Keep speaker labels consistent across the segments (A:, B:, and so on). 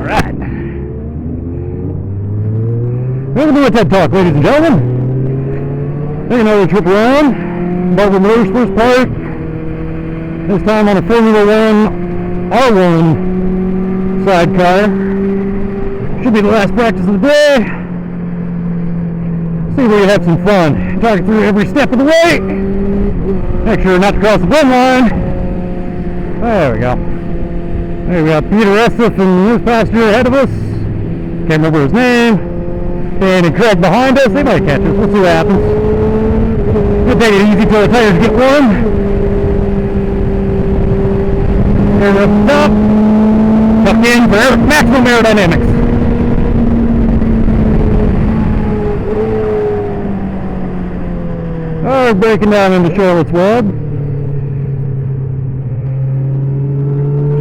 A: Alright. Welcome to a TED Talk, ladies and gentlemen. Take another trip around Barber Motorsports Park. This time on a Formula One R1 Sidecar. Should be the last practice of the day. See if we can have some fun. Talk through every step of the way. Make sure not to cross the blend line. There we go. There we got Peter Esliff and his passenger ahead of us. Can't remember his name. And Craig behind us. They might catch us. We'll see what happens. We'll take it easy till the tires get warm. Air up top. Tuck in for maximum aerodynamics. Alright, breaking down into Charlotte's Web.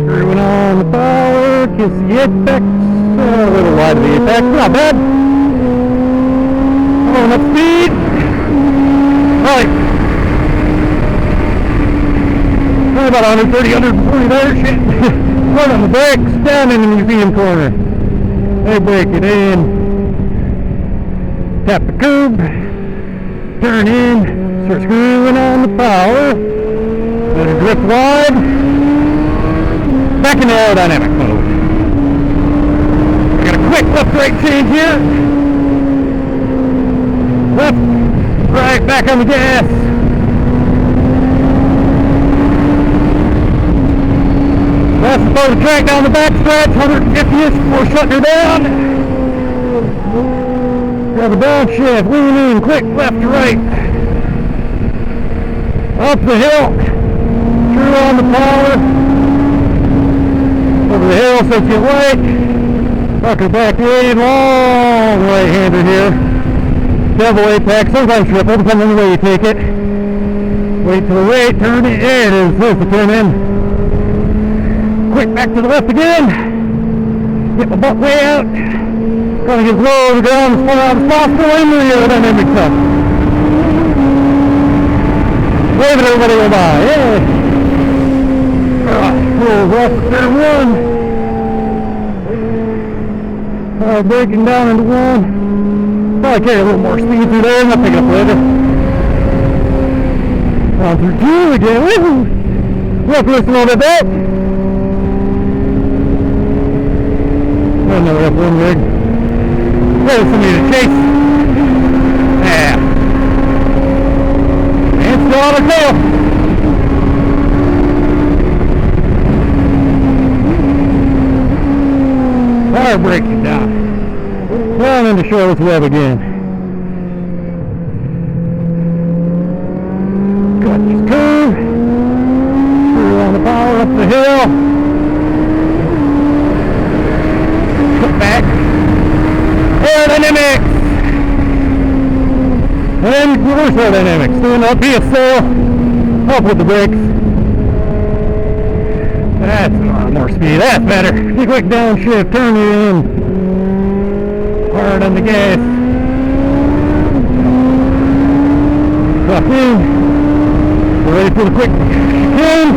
A: Screwing on the power, kiss the apex, a little wide of the apex, not bad. Oh, enough speed. Right. About 130, 140 there, shit. Put on the brakes, down in the museum corner. They break it in. Tap the curb. Turn in. Start screwing on the power. Let it drift wide. Back in the aerodynamic mode. We got a quick left-right change here. Left, right, back on the gas. That's the slow the track down the back stretch, 150-ish before shutting her down. Grab a downshift, lean in, quick left to right. Up the hill, screw on the power. Over the hill so it's get light. Tuck her back in, long right-hander here. Double apex, sometimes triple, depending on the way you take it. Wait till the right, turn it, there it is, close to turn in. Quick back to the left again. Get my butt way out. Trying to get low to the ground as far out as possible in the aerodynamic stuff. Wave at everybody go by. Yeah. Pull left turn one. Breaking down into one. Probably carry a little more speed through there. I'll pick it up later. On through two again. Woohoo! We'll twist a little bit back. Another F1 rig. There's somebody to chase. Yeah. And still on our tail. Fire breaking down. Down into Charlotte's Web again. Got this curve. Screw on the power up the hill. Back. Aerodynamics. And reverse aerodynamics. Doing up PSL. Up with the brakes. That's a lot more speed. That's better. Take a quick downshift. Turn it in. Hard on the gas. Tuck in. We're ready for the quick chicane.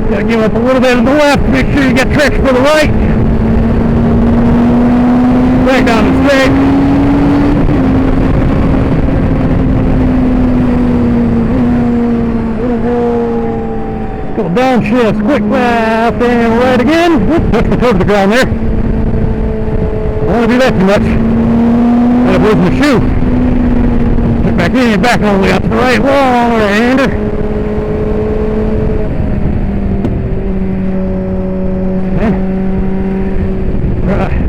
A: Gotta give up a little bit to the left to make sure you get traction for the right. Back down the straight. Couple downshifts, quick left and right again. Whoop, touch the toe to the ground there. Don't want to do that too much. End up losing the shoe. Get back in, back all the way out to the right. Long right-hander.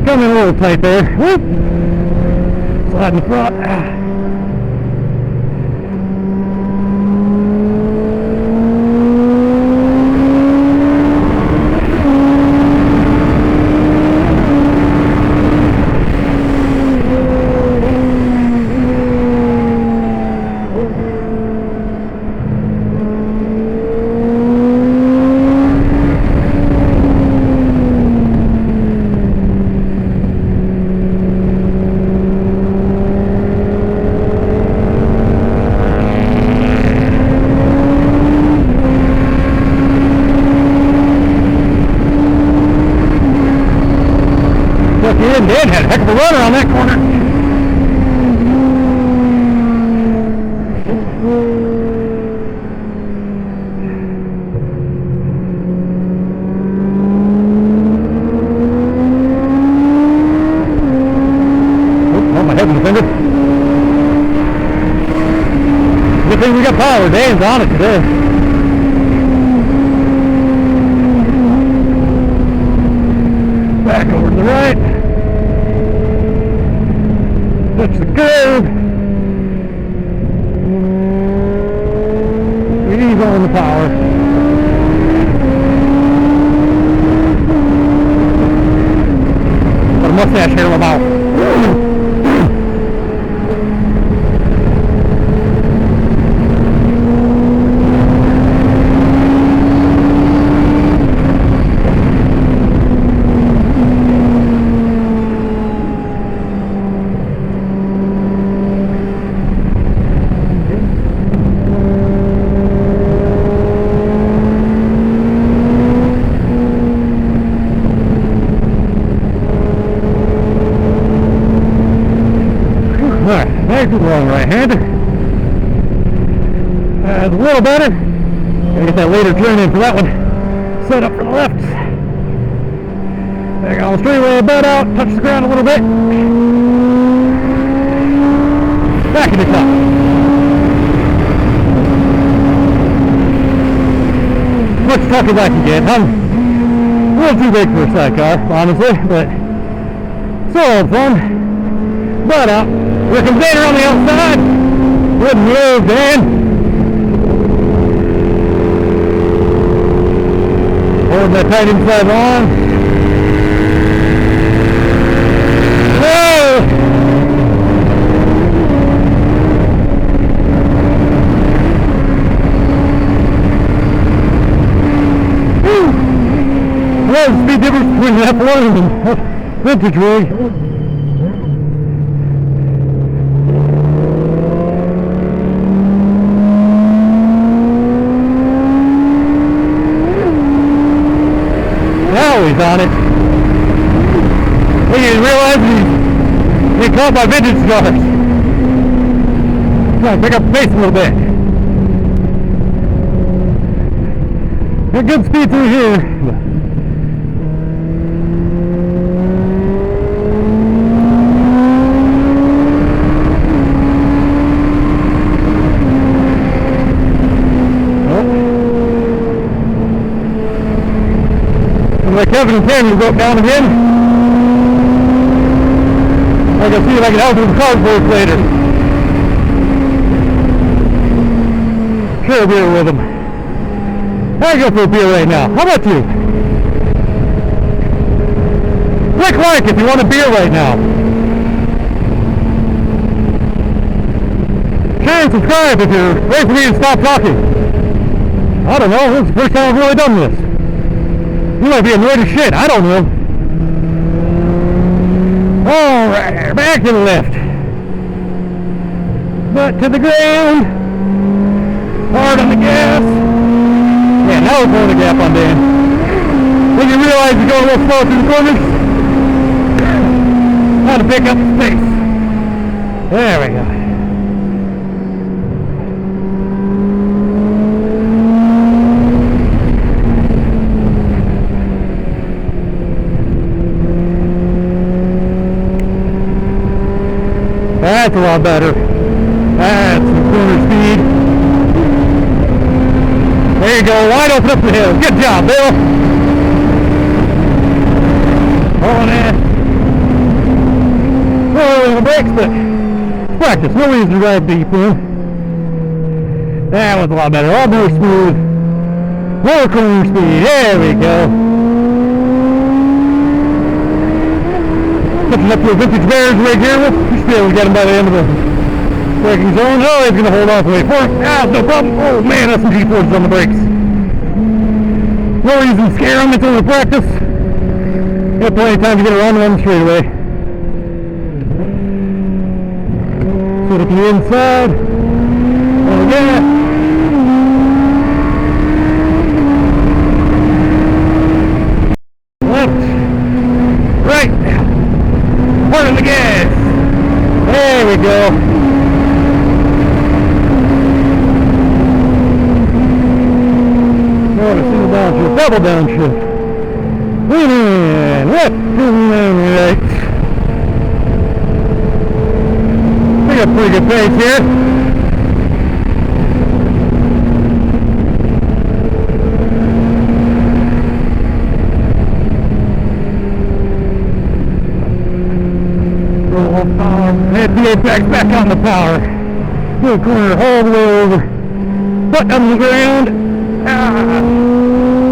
A: Coming a little tight there. Whoop. Slide in the front. in. Dan had a heck of a run around that corner. Oh, my head's offended. Good thing we got power. Dan's on it today. Back over to the right. Touch the curve. Ease on the power. Got a mustache hair in my mouth. Back to the wrong right-hander. That's a little better. Gotta get that later turn in for that one. Set up for the left. Back on the straightaway, butt out, touch the ground a little bit. Back in the top. Much tougher as I can get. I'm a little too big for a sidecar, honestly, but still fun. Butt out. Here comes Dan on the outside. Good move, Dan. Holding that tight inside line. Whoa! What's the speed difference between that one and vintage rig? He's on it. He didn't realize he's caught by vintage cars. Trying to pick up the pace a little bit. Got good speed through here. Like Kevin and Tammy broke down again. I can see if I can help with the cardboard later. Share a beer with them. I'll go for a beer right now. How about you? Click like if you want a beer right now. Share and subscribe if you're waiting for me to stop talking. I don't know, this is the first time I've really done this. You might be annoyed as shit, I don't know. Alright, back to the left. Butt to the ground. Hard on the gas. Yeah, now we're pulling the gap on Dan. When you realize you're going a little slow through the corners, how to pick up the space. There we go. That's a lot better. That's the corner speed. There you go, wide open up the hill. Good job, Bill. Pulling in. Oh, the brakes, but practice. No reason to drive deep in. That was a lot better. All more smooth. More corner speed. There we go. Catching up to a vintage bears right here. We should be able to get him by the end of the braking zone. Oh, he's going to hold off the way for it. Ah, no problem. Oh, man, that's some G-forces on the brakes. No reason to scare him until we practice. Got plenty of time to get around on the straightaway. Sit up the inside. Oh, yeah. Left. Right. Hard on the gas. There we go. Going a single downshift, double downshift. Lean in, left, and right. We got pretty good pace here. Head the apex back on the power. Good corner all the way over. Butt on the ground.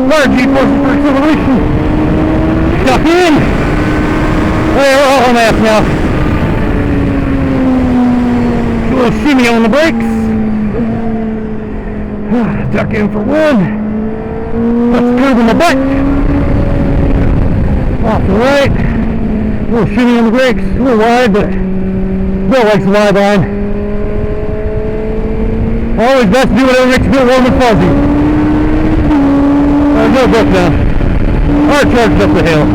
A: Large G-forces for acceleration. Tuck in. Hey, we're all on F now. A little shimmy on the brakes. Tuck in for one. Let's curve in the butt. Off the right. A little shimmy on the brakes. A little wide, but Bill likes the wide line. Always best to do whatever makes you feel warm and fuzzy. There's no book now. Hard charged up the hill.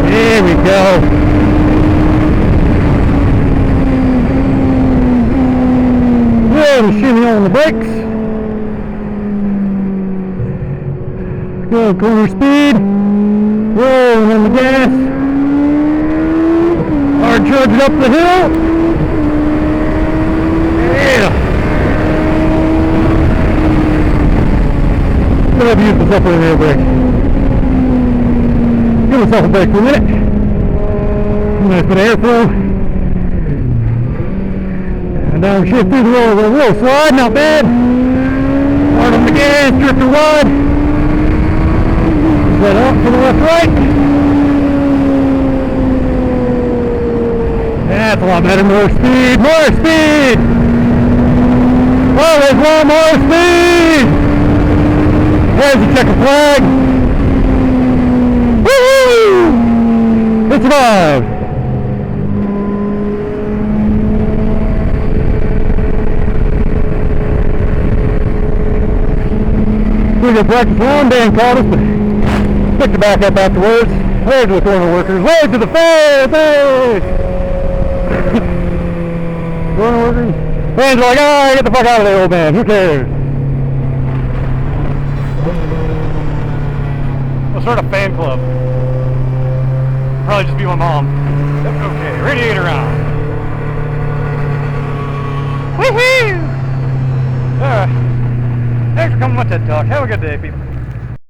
A: There we go. Good shimmy on the brakes. Good corner speed. Rolling on the gas. Hard charging up the hill. Yeah. I'm going to use this upper rear brake. Give myself a break for a minute. Nice bit of airflow. And downshift through the roll, a little slide, not bad. Hard on the gas, drifter wide. Set up to the left, right. That's a lot better. More speed, more speed. Always want more speed. There's the checker flag. Woo! It survived. Pretty good practice round. Dan called us, but picked it back up afterwards. Wave to the corner workers. Wave to the face. Corner workers. Fans are like, oh, get the fuck out of there, old man. Who cares? We'll start a fan club. Probably just be my mom. Okay, radiator on. Woohoo! Thanks for coming to my TED Talk. Have a good day, people.